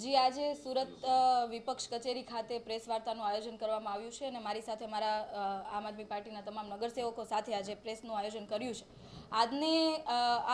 જી આજે સુરત વિપક્ષ કચેરી ખાતે પ્રેસ વાર્તાનું આયોજન કરવામાં આવ્યું છે અને મારી સાથે મારા આમ આદમી પાર્ટીના તમામ નગરસેવકો સાથે આજે પ્રેસનું આયોજન કર્યું છે। આજની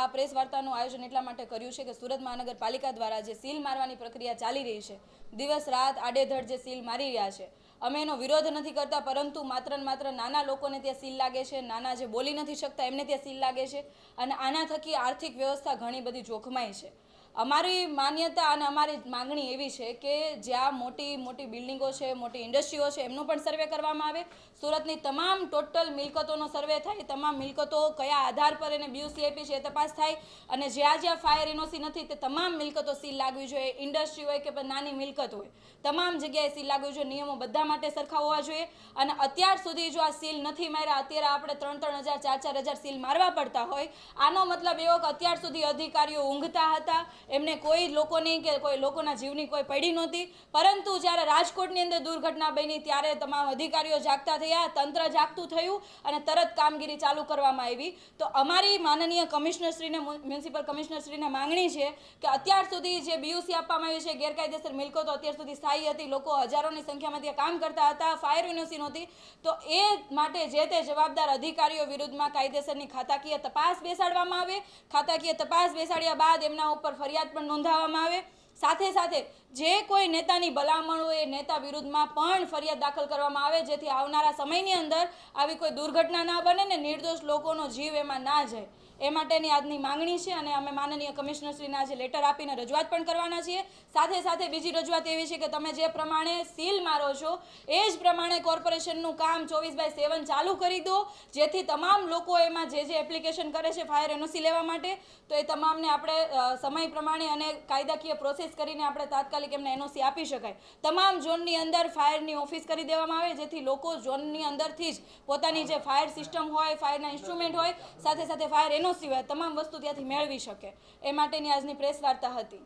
આ પ્રેસ વાર્તાનું આયોજન એટલા માટે કર્યું છે કે સુરત મહાનગરપાલિકા દ્વારા જે સીલ મારવાની પ્રક્રિયા ચાલી રહી છે, દિવસ રાત આડેધડ જે સીલ મારી રહ્યા છે, અમે એનો વિરોધ નથી કરતા, પરંતુ માત્ર ને માત્ર નાના લોકોને ત્યાં સીલ લાગે છે, નાના જે બોલી નથી શકતા એમને ત્યાં સીલ લાગે છે અને આના થકી આર્થિક વ્યવસ્થા ઘણી બધી જોખમાય છે। અમારી માન્યતા અને અમારી માંગણી એવી છે કે જ્યાં મોટી મોટી બિલ્ડિંગો છે, મોટી ઇન્ડસ્ટ્રીઓ છે, એમનો પણ સર્વે કરવામાં આવે, સુરતની તમામ ટોટલ મિલકતોનો સર્વે થાય, તમામ મિલકતો કયા આધાર પર એને બીયુસી આપી છે એ તપાસ થાય અને જ્યાં જ્યાં ફાયર એનઓસી નથી તે તમામ મિલકતો સીલ લાગવી જોઈએ, ઇન્ડસ્ટ્રી હોય કે નાની મિલકત હોય તમામ જગ્યાએ સીલ લાગવી જોઈએ, નિયમો બધા માટે સરખા હોવા જોઈએ। અને અત્યાર સુધી જો આ સીલ નથી માર્યા, અત્યારે આપણે 3-3 હજાર 4-4 હજાર સીલ મારવા પડતા હોય, આનો મતલબ એવો કે અત્યાર સુધી અધિકારીઓ ઊંઘતા હતા, એમને કોઈ લોકોની કે કોઈ લોકોના જીવની કોઈ પડી નહોતી, પરંતુ જ્યારે રાજકોટની અંદર દુર્ઘટના બની ત્યારે તમામ અધિકારીઓ જાગતા થયા, તંત્ર જાગતું થયું અને તરત કામગીરી ચાલુ કરવામાં આવી। તો અમારી માનનીય કમિશનરશ્રીને, મ્યુનિસિપલ કમિશનરશ્રીને માંગણી છે કે અત્યાર સુધી જે બીયુસી આપવામાં આવી છે, ગેરકાયદેસર મિલકતો અત્યાર સુધી સ્થાયી હતી, લોકો હજારોની સંખ્યામાં ત્યાં કામ કરતા હતા, ફાયર યુનિવર્સિટી નહોતી, તો એ માટે જે તે જવાબદાર અધિકારીઓ વિરુદ્ધમાં કાયદેસરની ખાતાકીય તપાસ બેસાડવામાં આવે, ખાતાકીય તપાસ બેસાડ્યા બાદ એમના ઉપર ફરિયાદ પણ નોંધાવવામાં આવે, સાથે સાથે જે કોઈ નેતાની ભલામણ હોય એ નેતા વિરુદ્ધમાં પણ ફરિયાદ દાખલ કરવામાં આવે, જેથી આવનારા સમયની અંદર આવી કોઈ દુર્ઘટના ના બને ને નિર્દોષ લોકોનો જીવ એમાં ના જાય, એ માટેની આજની માંગણી છે અને અમે માનનીય કમિશનરશ્રીને આજે લેટર આપીને રજૂઆત પણ કરવાના છીએ। સાથે સાથે બીજી રજૂઆત એવી છે કે તમે જે પ્રમાણે સીલ મારો છો એ જ પ્રમાણે કોર્પોરેશનનું કામ 24/7 ચાલુ કરી દો, જેથી તમામ લોકો એમાં જે એપ્લિકેશન કરે છે ફાયર એનઓસી લેવા માટે, તો એ તમામને આપણે સમય પ્રમાણે અને કાયદાકીય પ્રોસેસ કરીને આપણે તાત્કાલિક એમને એનઓસી આપી શકાય। તમામ ઝોનની અંદર ફાયરની ઓફિસ કરી દેવામાં આવે, જેથી લોકો ઝોનની અંદરથી જ પોતાની જે ફાયર સિસ્ટમ હોય, ફાયરના ઇન્સ્ટ્રુમેન્ટ હોય, સાથે સાથે ફાયર એનઓસી હોય, તમામ વસ્તુ ત્યાંથી મેળવી શકે, એ માટેની આજની પ્રેસ વાર્તા હતી।